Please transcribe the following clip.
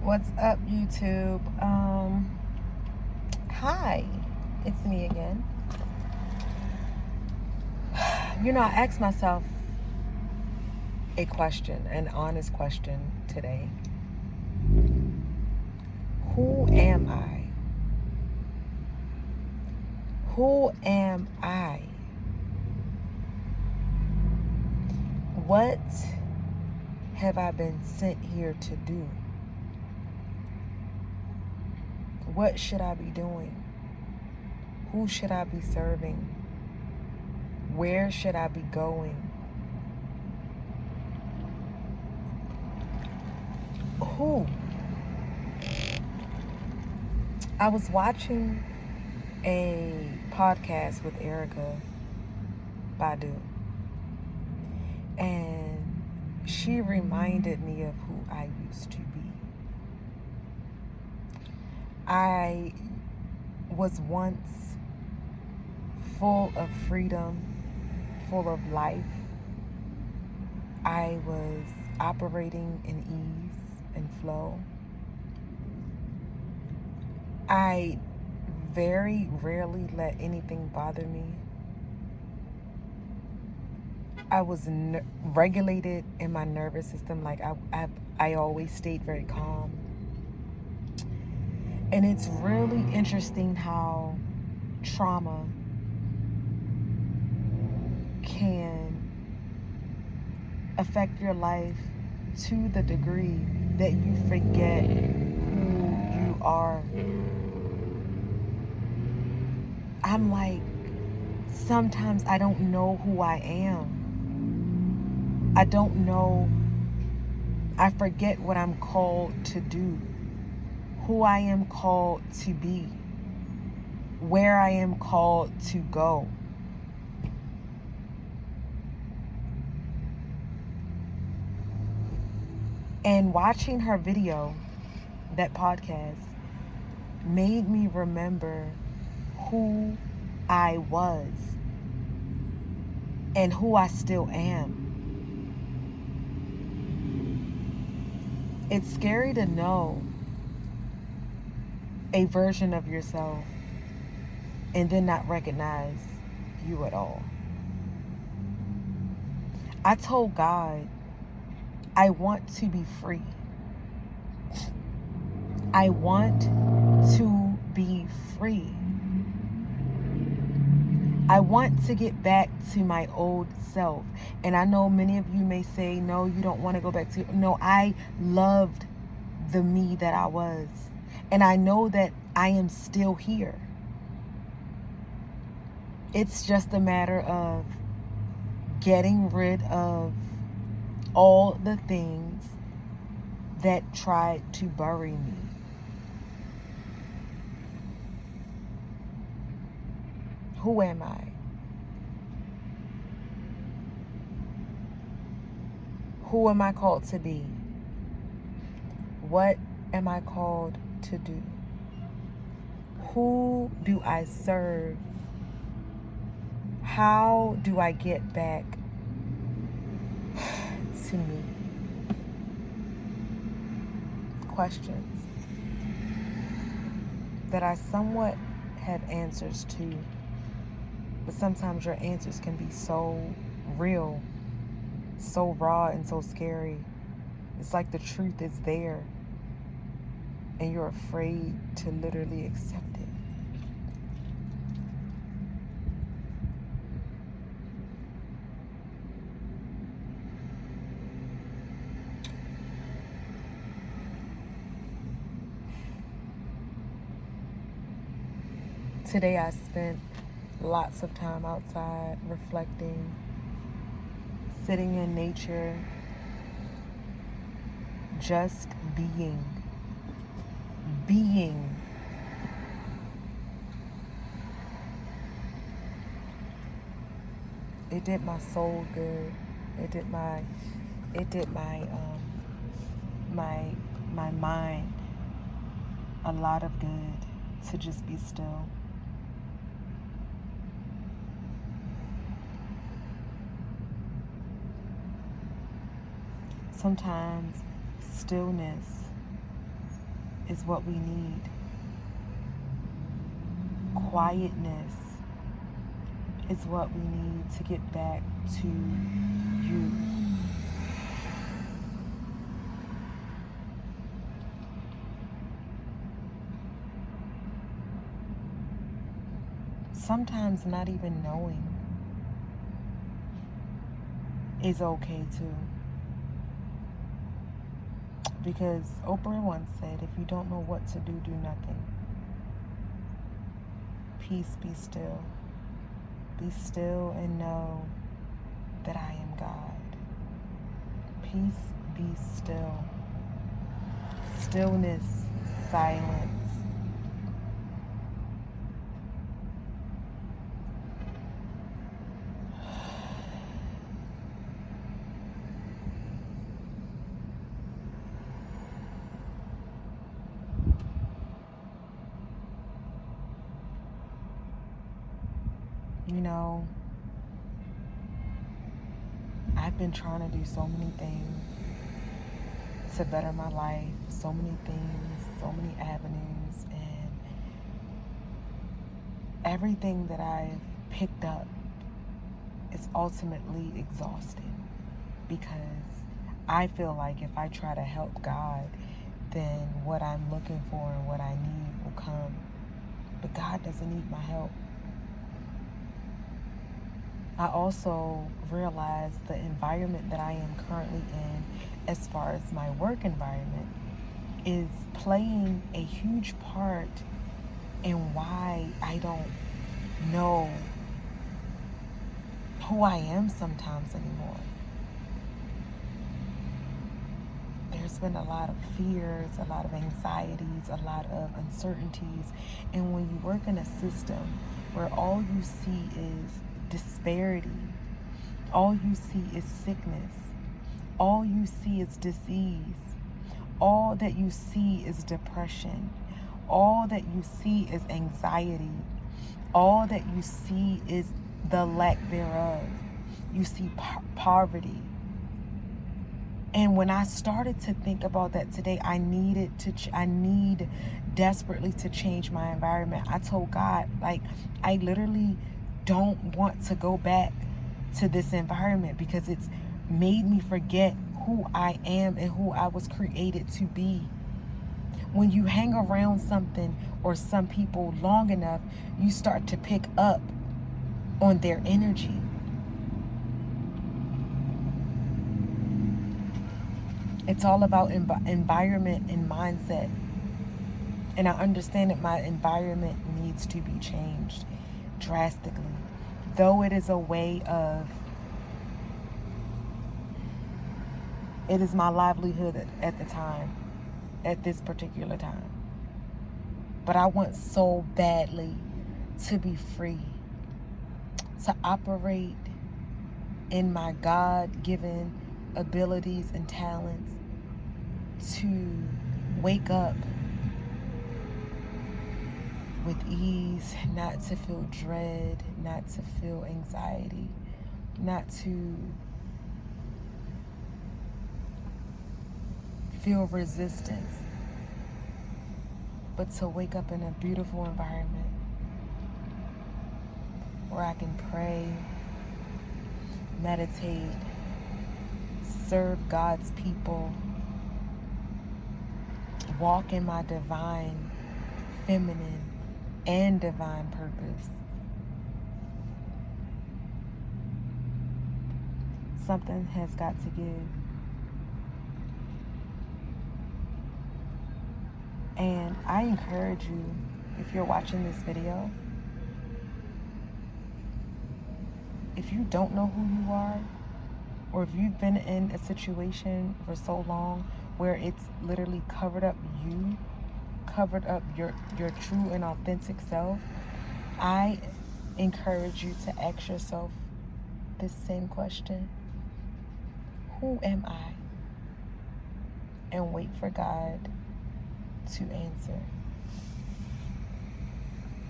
What's up, YouTube? Hi, it's me again. I asked myself a question, an honest question today. Who am I? Who am I? What have I been sent here to do? What should I be doing? Who should I be serving? Where should I be going? Who? I was watching a podcast with Erica Badu, and she reminded me of who I used to be. I was once full of freedom, full of life. I was operating in ease and flow. I very rarely let anything bother me. I was regulated in my nervous system. Like I always stayed very calm. And it's really interesting how trauma can affect your life to the degree that you forget who you are. I'm like, sometimes I don't know who I am. I don't know. I forget what I'm called to do, who I am called to be, where I am called to go. And watching her video, that podcast, made me remember who I was and who I still am. It's scary to know a version of yourself and then not recognize you at all. I told God, I want to be free. I want to be free. I want to get back to my old self. And I know many of you may say, no, you don't want to go back to. No, I loved the me that I was. And I know that I am still here. It's just a matter of getting rid of all the things that tried to bury me. Who am I? Who am I called to be? What am I called to do? Who do I serve? How do I get back to me? Questions that I somewhat have answers to, but sometimes your answers can be so real, so raw, and so scary. It's like the truth is there, and you're afraid to literally accept it. Today I spent lots of time outside reflecting, sitting in nature, just being. It did my soul good. It did my my mind a lot of good to just be still. Sometimes stillness is what we need. Quietness is what we need to get back to you. Sometimes not even knowing is okay too. Because Oprah once said, if you don't know what to do, do nothing. Peace, be still. Be still and know that I am God. Peace, be still. Stillness, silence. You know, I've been trying to do so many things to better my life, so many things, so many avenues, and everything that I've picked up is ultimately exhausting, because I feel like if I try to help God, then what I'm looking for and what I need will come. But God doesn't need my help. I also realize the environment that I am currently in, as far as my work environment, is playing a huge part in why I don't know who I am sometimes anymore. There's been a lot of fears, a lot of anxieties, a lot of uncertainties. And when you work in a system where all you see is disparity, all you see is sickness, all you see is disease, all that you see is depression, all that you see is anxiety, all that you see is the lack thereof. You see poverty. And when I started to think about that today, I need desperately to change my environment. I told God, like, I literally don't want to go back to this environment, because it's made me forget who I am and who I was created to be. When you hang around something or some people long enough, you start to pick up on their energy. It's all about environment and mindset. And I understand that my environment needs to be changed drastically. Though it is a way of, it is my livelihood at the time, at this particular time. But I want so badly to be free, to operate in my God-given abilities and talents, to wake up with ease, not to feel dread, not to feel anxiety, not to feel resistance, but to wake up in a beautiful environment where I can pray, meditate, serve God's people, walk in my divine, feminine, and divine purpose. Something has got to give. And I encourage you, if you're watching this video, if you don't know who you are, or if you've been in a situation for so long where it's literally covered up you, covered up your true and authentic self, I encourage you to ask yourself this same question: who am I? And wait for God to answer.